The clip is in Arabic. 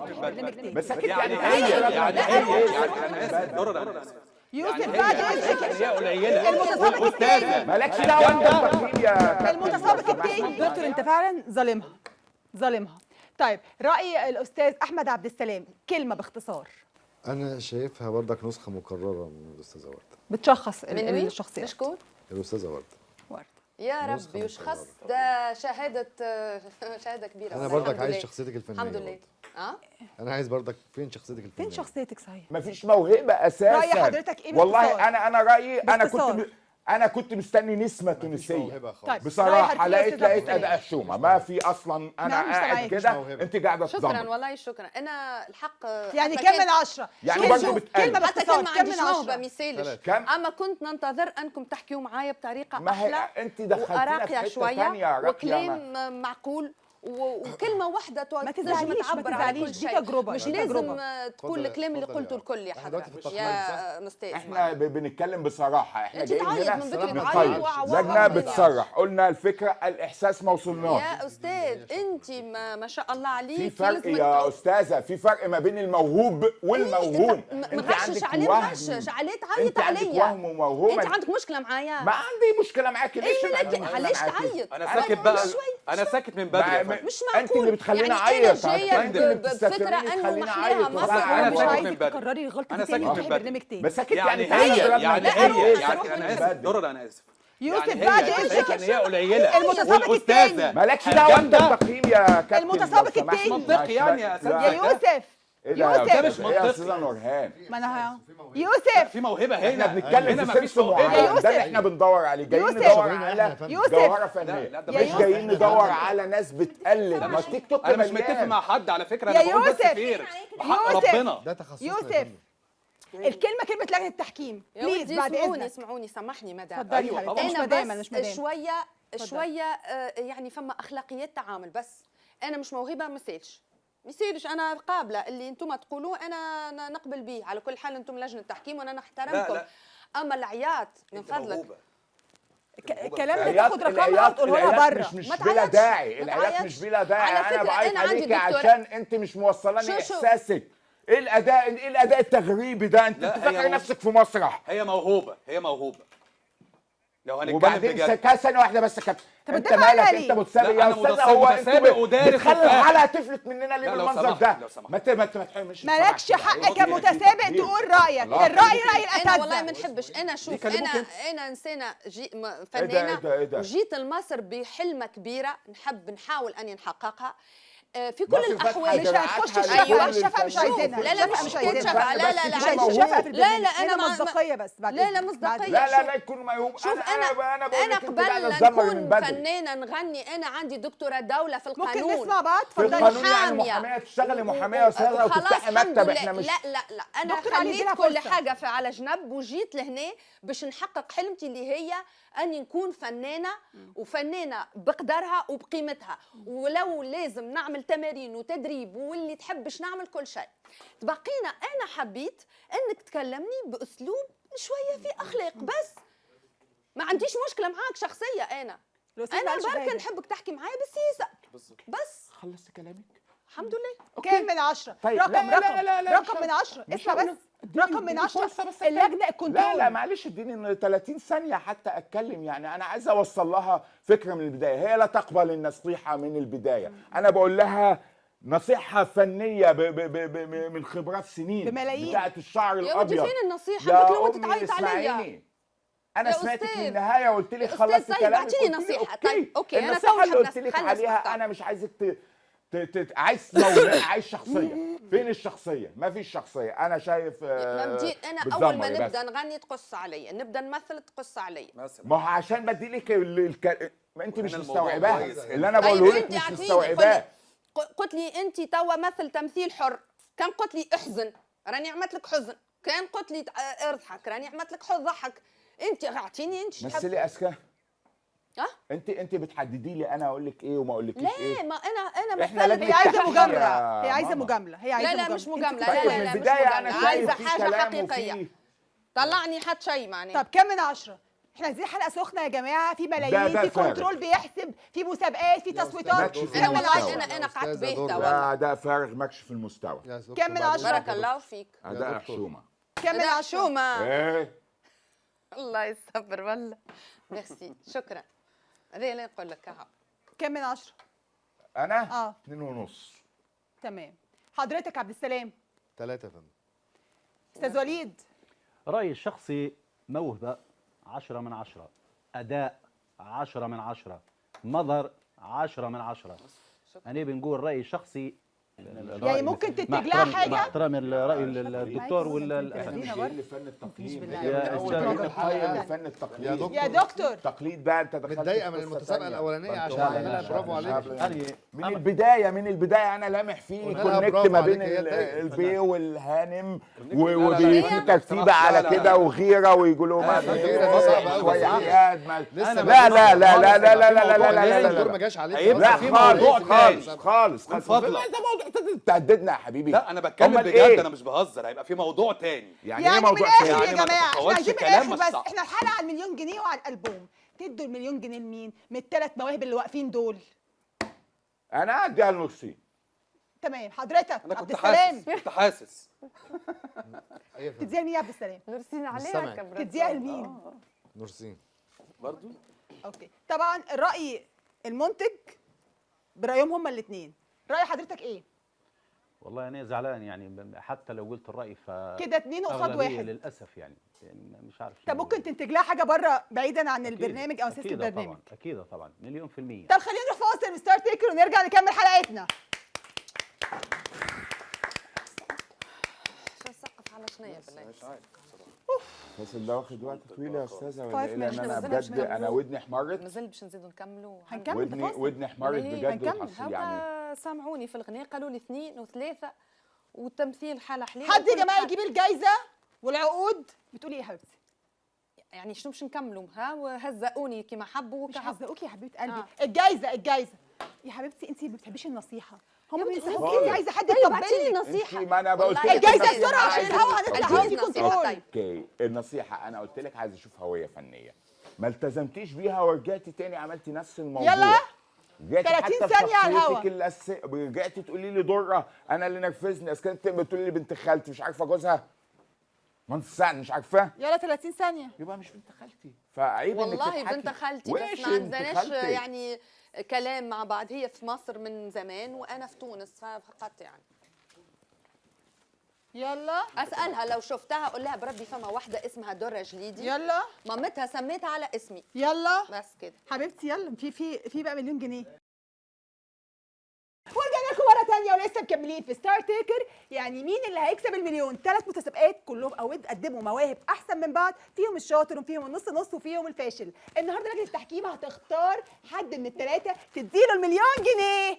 برنامج تاني. بس اكيد يعني هي انا اسف دورة، انا اسف. يوسف بعد اذنك هي قليله المتسابق الثاني مالكش دعوه انت بالتقييم يا كابتن. المتسابق الثاني دكتور انت فعلا ظالمها. طيب راي الاستاذ احمد عبد السلام كلمه باختصار. انا شايفها برضك نسخه مكرره من الاستاذه ورده. بتشخص من مين؟ الشخصيات. شكون؟ الاستاذه ورده. يا ربي وش خص ده شهاده كبيره. انا برضك عايز شخصيتك الفنيه. الحمد لله. انا عايز برضك فين شخصيتك الفنيه؟ فين شخصيتك صحيح؟ مفيش موهبه اساسا. راي حضرتك ايه والله باختصار؟ انا رايي باختصار. انا كنت مستني نسمه تونسيه. طيب بصراحه رأي لقيت حضرتك إيه يا أستاذ اداء حشومه، ما في اصلا. انا مش قاعد سامعاك. كده موهبة. انت قاعده شكرا تزمر. والله شكرا. انا الحق يعني حتى كم كان- من 10 يعني كلمة برضه بتقل. كلمة حتى باختصار كان ما كم عنديش من موهبه 10 ما يسالش. كم؟ اما كنت ننتظر انكم تحكيوا معايا بطريقه ما هي احلى انت دخلتينا في وأراقية حته شويه ثانيه راقيه. وكلام معقول وكلمه واحده ما تنجم تزعليش تعبر على كل دي شيء. تجربه مش دي لازم تجربة. تقول الكلام اللي قلته الكل يا إحنا حضرتك دلوقتي في يا مستاذ. احنا بنتكلم بصراحه، احنا انت جايين تعيط هنا من بكري نقيم. تعيط لجنه بتصرح، قلنا الفكره الاحساس ما وصلناش. يا استاذ انت ما شاء الله عليك في فرق يا استاذه، في فرق ما بين الموهوب والموهوم. مغشش عليه مغشش عليه تعيط انت عندك عليا. وهم وموهومه. انت عندك مشكله معايا. ما عندي مشكله معاكي. ليش ايه ما عندي مالك مشكلة علاش معاكي؟ تعيط؟ انا ساكت بقى، شوي انا ساكت من بدري يا فندم. مش انت اللي معقول. بتخليني يعني اعيط. انا جايه انت اللي بفكره بتستفزني انه تخليني محليها اعيط. مصر أنا مش ساكت عايزك من بدري. تكرري الغلطه أنا دي تاني ساكت من وتروحي بدري. برنامج تاني. بس اكيد يعني يعني هي تعالي يعني لا، هي أروح يعني انا اسف بدري. دورة، انا اسف. يوسف يعني بعد هي اذنك شايفه ان هي قليله المتسابق والاستاذه التاني. مالكش دعوه انت الجامدة. بالتقييم يا كابتن. المتسابق لو سمحت. التاني. منطقي يعني يا أستاذ. لا. يا يوسف ايه ده يوسف. يا مش أستاذ؟ ايه يا منطقي. استاذه نورهان؟ ما انا يوسف في موهبه احنا هنا. بنتكلم هنا في مفيش سلسله موهبه. يا معين، يوسف. ده اللي احنا بندور عليه. جايين يوسف. ندور على يوسف. جوهره فنيه، لا، ده مش يوسف. جايين ندور على ناس بتقلد. ما التيك توك انا مش مليان. متفق مع حد على فكره. يا انا بقول بس يوسف. خير بحق يوسف. ربنا. ده تخصصنا يا يوسف فندم. الكلمه كلمه لجنه التحكيم يا بليز ودي بعد اسمعوني اذنك اسمعوني سامحني مدام. اتفضلي أيوة حبيبتي طبعاً. مش انا مدام انا بس مش مدام شويه يعني فما اخلاقيات تعامل. بس انا مش موهبه ما يصيرش انا قابله اللي انتم تقولوه انا نقبل به. على كل حال انتم لجنه تحكيم وانا نحترمكم. لا. اما العياط من فضلك موهوبة. كلام تاخد رقمها وتقولها لها العياط بره مش ما بلا تعيطش. داعي. ما العياط تعيطش. مش بلا داعي. على انا فكرة بعيط أنا عندي عليكي دكتوراه. عشان انت مش موصلاني شو. احساسك. ايه الاداء التغريبي ده؟ انت لا، هي فاكره موهوبة. نفسك في مسرح. هي موهوبه لو هنتكلم وبعدين بجد. ثانيه واحده بس يا كابتن. طب انت بتدافع عنها مالك؟ ليه؟ انت متسابق لا، يا أنا استاذ. هو انت متسابق ودارس بتخلي وفاهم. الحلقه تفلت مننا ليه لا، لو بالمنظر سمحت، ده؟ لو سمحت. ما تحرمش. مالكش حق كمتسابق تقول رايك. الله. الراي راي انا والله ما الاساتذه. نحبش. انا شوف بيكلموك انا انت. انا انسانه إيه فنانه ده؟ وجيت لمصر بحلمه كبيره نحاول اني نحققها في كل مصر فاتحة الاحوال. مش هتخش دراعاتها الشفا لكل الشفا مش الفنانين. عايزينها لا، لا، الشفا مش مش عايزينها شفا. لا، لا، مش لا، عايزين موهوب. شفا في لا، البرنامج. لا، أنا هنا ما- مصداقيه بس بعد لا، لا، إذنك. مصداقية. بعد لا شوف. لا يكون موهوب. شوف انا بقول انا لك انت قاعده قبل تزمر من نكون بدري. فنانه نغني انا عندي دكتوراه دوله في ممكن القانون. نسمع بعض في اتفضلي. القانون يعني محامية. محاميه تشتغلي محاميه يا استاذه وخلاص وتفتحي الحمد مكتب. لله. احنا مش لا انا دكتور علي خليت اديلها كل فرصة. حاجه على جنب وجيت لهنا باش نحقق حلمتي اللي هي اني نكون فنانه وفنانه بقدرها وبقيمتها. ولو لازم نعمل تمارين وتدريب واللي تحبش نعمل كل شيء. بقينا انا حبيت انك تكلمني باسلوب شويه في اخلاق بس. ما عنديش مشكله معاك شخصيه. انا بركه نحبك تحكي معايا بالسياسه بس. خلصت كلامك. الحمد لله. كام من 10 طيب. رقم لا، لا، رقم لا، لا، رقم مش من 10 مش اسمع هقول- بس اديني- رقم من اديني 10 فرصة بس اللجنه لا الكنترول. لا معلش اديني 30 ثانية حتى اتكلم. يعني انا عايز اوصل لها فكرة من البداية. هي لا تقبل النصيحة من البداية. انا بقول لها نصيحة فنية من خبرات سنين بملايين. بتاعت الشعر يا ودي الابيض. فين النصيحه؟ يا مثل لو انت أمي تعيط عليا. اسمعيني. انا يا سمعتك أستاذ. للنهاية وقلت لي يا خلصت أستاذ، طيب كلامك. اعطيني قلت لي نصيحة. طيب، أوكي، أنا النصيحة تو اللي قلت لك خلص عليها مقطع. انا مش عايزك عايز موضوع، عايز شخصيه. فين الشخصيه؟ ما فيش شخصيه. انا شايف انا اول ما نبدا نغني تقص علي، نبدا نمثل تقص علي. ما هو عشان بدي لك ما انت مش الموضوع مستوعباه كويس. اللي انا طيب بقوله لك. انت مش اعطيني مستوعباه. قلت لي انت توا مثل تمثيل حر. كان قلت لي احزن راني عملت لك حزن. كان قلت لي اضحك راني عملت لك ضحك. انت اعطيني انت مثلي اسكا. اه انت بتحددي لي انا اقول لك ايه وما اقول لكيش لا ايه. ما انا إحنا مثلا لجنة هي عايزه تحكيم مجامله يا هي عايزه ماما. مجامله هي عايزه لا مش مجامله. طيب لا من لا مش البدايه انا مجامله. عايزه شايف في حاجه كلام حقيقيه. وفي طلعني حد شيء معناه. طب كام من 10 احنا عايزين حلقه سخنه يا جماعه، في ده ملايين، في فارغ. كنترول بيحسب، في مسابقات، في يا تصويتات. أستاذ دكتور، أنا انا من والله المستوى. انا قعدت أستاذة باهته دور. والله. ده فارغ ماكش في المستوى. يا دكتور، كم من بعد عشرة؟ إذنك بارك الله فيك. اداء دكتور. حشومه. كم من ده 10؟ حشومه. ايه الله يصبر والله. ميرسي شكرا. هذا اللي نقول لك اهو. كم من 10؟ انا 2.5. تمام. حضرتك عبد السلام؟ 3 يا فندم. استاذ وليد؟ رأيي الشخصي موهبة 10 من 10، أداء 10 من 10، مظهر 10 من 10. أنا بنقول رأيي الشخصي يعني ممكن تنتج لها مع حاجه؟ احترامي الرأي الدكتور خلينا برضه. لفن التقليد بالله. من يا اول أستاذ. ما تتغير لفن التقليد يا دكتور. يا دكتور التقليد بقى انت دخلت متضايقة في من قصة المتسابقة تانية. الأولانية فأنت عشان واحد عملها مش برافو عارف عليك. يعني. من البدايه انا لامح فيه قلنا لها كونكت برافو ما بين عليك، هي اتضايقت. البي والهانم لا، لا، وفي لا، ترتيبه على لا، كده لا. وغيره ويقولوا ما الغيرة دي صعبة أوي. شويه حياد لسه لا ما لا لا لا لا لا لا لا لا لا الدكتور ما لا جاش عليك. هيبقى لا في خالص موضوع خالص تاني. خالص من خالص فضلك. ده موضوع تهددنا يا حبيبي. لا انا بتكلم أمال بجد، إيه؟ انا مش بهزر، هيبقى في موضوع تاني. يعني يعني ايه من موضوع الاخر تاني؟ يا يعني ما جماعه، احنا تتطورش عايزين من كلام الاخر مش بس، صح. احنا الحلقه على المليون جنيه وعلى الالبوم. تدوا المليون جنيه لمين؟ من الثلاث مواهب اللي واقفين دول. انا اديها لنصين. تمام. حضرتك انا عبد كنت السلام كنت حاسس أيوة يا فندم. تديها لمين يا عبد السلام؟ نرسين عليها عليها كبرت. تديها لمين؟ نورسين. برضو. اوكي. طبعا الراي المنتج برايهم هما الاثنين. راي حضرتك ايه؟ والله أنا زعلان يعني، حتى لو قلت الرأي ف كده 2 قصاد أغلبية 1. للأسف يعني مش عارف. طب ممكن تنتج لها حاجه بره بعيدا عن أكيد، البرنامج او سياسه أكيد البرنامج؟ طبعا، أكيد طبعا، مليون في المية. طب خلينا نروح فاصل ستار تيكر ونرجع نكمل حلقتنا. شو نسقف على شنيا بالله؟ مش عارف. الفصل ده واخد وقت طويل يا استاذه ولا 5 ايه؟ لان minutes. انا بس بجد انا ودني احمرت. مازال باش نزيدوا نكملوا. هنكمل ودني بفاصل. ودني احمرت إيه، بجد هنكمل. وتحصل يعني. هاكا سامعوني في الغناء قالوا لي 2 و3 والتمثيل حاله حليله. حد يا وكل جماعه حاجة. يجيب الجايزه والعقود. بتقولي ايه يا حبيبتي؟ يعني شنو باش نكملوا؟ ها وهزقوني كما حبوا مش وكحبوا. هزقوكي يا حبيبه قلبي. آه. الجايزه يا حبيبتي، انت ما بتحبيش النصيحه. هم بنتي بينصحوكي، خالص. انت عايزه حد طيب بعتي لي يطبلك. نصيحه. ما أنا قلت والله لك الجايزه النصيحة بسرعه عشان عايزة- الهوا هنطلع اديني في نصيحة كنترول. طيب. اوكي النصيحه انا قلت لك عايز اشوف هويه فنيه، ما التزمتيش بيها ورجعتي تاني عملتي نفس الموضوع. يلا. رجعتي 30 حتى في ثانية على شخصيتك الهوا. رجعتي تقولي لي ضره انا اللي نرفزني، اصل كنت بتقولي لي بنت خالتي مش عارفه جوزها، ما انت ساعة مش عارفاه، يلا 30 ثانيه. يبقى مش بنت خالتي، فعيب انك والله تضحكي. بنت خالتي وإيش بس ما بنت عندناش خالتك؟ يعني كلام مع بعض. هي في مصر من زمان وانا في تونس فقط يعني. يلا اسالها لو شفتها اقول لها بربي فما واحده اسمها دره جليدي يلا مامتها سميتها على اسمي يلا بس كده. حبيبتي. يلا في بقى مليون جنيه. ورجعنا لكم مره ثانيه ولسه مكملين في ستار تيكر. يعني مين اللي هيكسب المليون؟ 3 متسابقات كلهم اود قدموا مواهب احسن من بعض، فيهم الشاطر وفيهم النص نص وفيهم الفاشل. النهارده لجنه التحكيم هتختار حد من الثلاثه تديله المليون جنيه.